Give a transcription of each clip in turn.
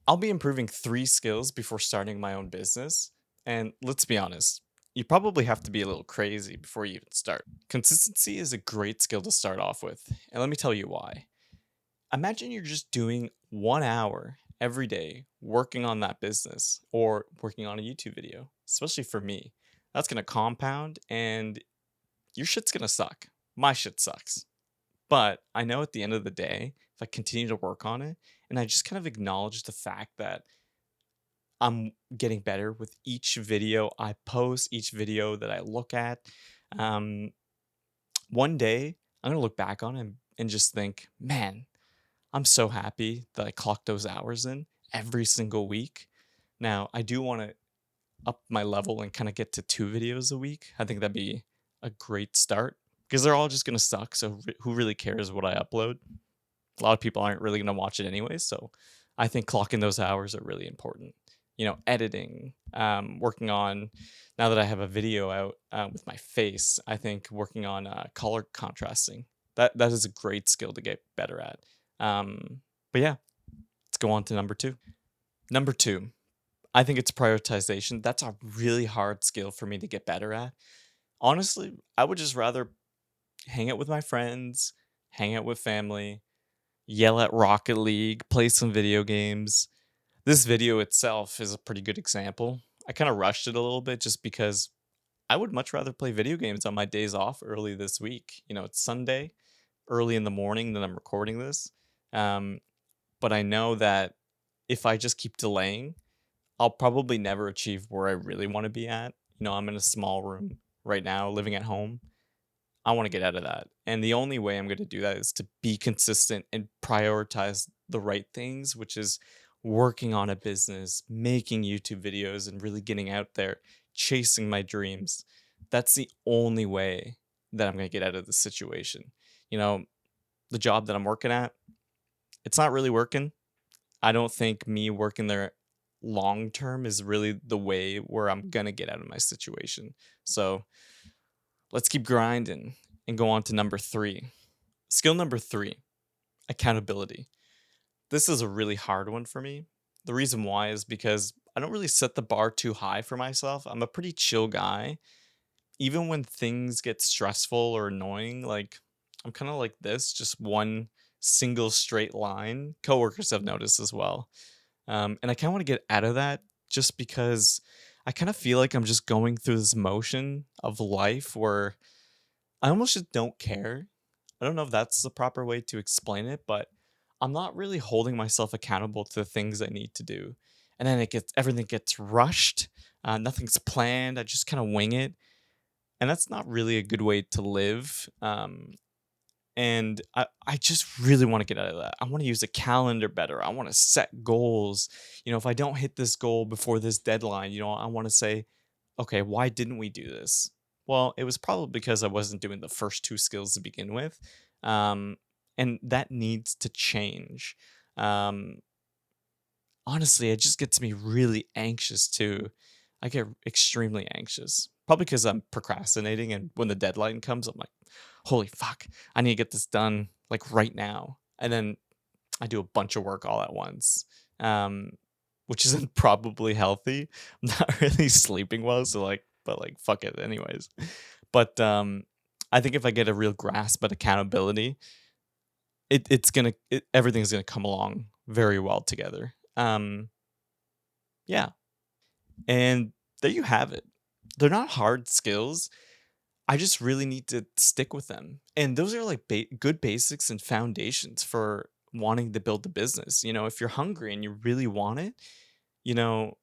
I'll be improving 3 skills before starting my own business. And let's be honest, you probably have to be a little crazy before you even start. Consistency is a great skill to start off with. And let me tell you why. Imagine you're just doing 1 hour every day working on that business or working on a YouTube video, especially for me. That's going to compound and your shit's going to suck. My shit sucks. But I know at the end of the day, if I continue to work on it and I just kind of acknowledge the fact that I'm getting better with each video I post, each video that I look at. Um, One day, I'm gonna look back on it and just think, man, I'm so happy that I clocked those hours in every single week. Now, I do want to up my level and kind of get to 2 videos a week. I think that'd be a great start because they're all just gonna suck. So who really cares what I upload? A lot of people aren't really gonna watch it anyway, so I think clocking those hours are really important. Editing, working on now that I have a video out, with my face, I think working on, color contrasting. That is a great skill to get better at. But yeah, let's go on to number 2. Number 2, I think it's prioritization. That's a really hard skill for me to get better at. Honestly, I would just rather hang out with my friends, hang out with family, yell at Rocket League, play some video games. This video itself is a pretty good example. I kind of rushed it a little bit just because I would much rather play video games on my days off early this week. It's Sunday, early in the morning that I'm recording this. Um, but I know that if I just keep delaying, I'll probably never achieve where I really want to be at. I'm in a small room right now, living at home. I want to get out of that. And the only way I'm going to do that is to be consistent and prioritize the right things, which is working on a business, making YouTube videos, and really getting out there, chasing my dreams. That's the only way that I'm going to get out of this situation. You know, the job that I'm working at, it's not really working. I don't think me working there long term is really the way where I'm going to get out of my situation. So, let's keep grinding and go on to number 3. Skill number 3, accountability. This is a really hard one for me. The reason why is because I don't really set the bar too high for myself. I'm a pretty chill guy. Even when things get stressful or annoying, like I'm kind of like this, just one single straight line. Coworkers have noticed as well. And I kind of want to get out of that just because I kind of feel like I'm just going through this motion of life where I almost just don't care. I don't know if that's the proper way to explain it, but I'm not really holding myself accountable to the things I need to do. And then everything gets rushed. Nothing's planned. I just kind of wing it, and that's not really a good way to live. And I just really want to get out of that. I want to use a calendar better. I want to set goals. If I don't hit this goal before this deadline, I want to say, okay, why didn't we do this? Well, it was probably because I wasn't doing the first 2 skills to begin with. Um, and that needs to change. Um, Honestly, it just gets me really anxious too. I get extremely anxious. Probably because I'm procrastinating, and when the deadline comes, I'm like, holy fuck, I need to get this done like right now. And then I do a bunch of work all at once, um, which isn't probably healthy. I'm not really sleeping well, so but fuck it, anyways. But I think if I get a real grasp at accountability, everything's gonna come along very well together. Yeah, and there you have it. They're not hard skills. I just really need to stick with them. And those are like good basics and foundations for wanting to build a business. If you're hungry and you really want it, you know,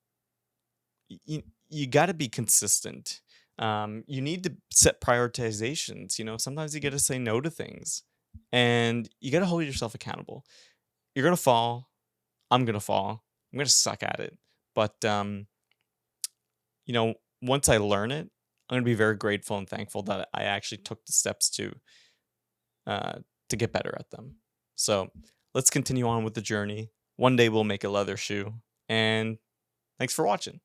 you got to be consistent. You need to set prioritizations. Sometimes you got to say no to things, and you got to hold yourself accountable. You're gonna fall. I'm gonna fall. I'm gonna suck at it. But once I learn it, I'm gonna be very grateful and thankful that I actually took the steps uh, to get better at them. So let's continue on with the journey. One day we'll make a leather shoe. And thanks for watching.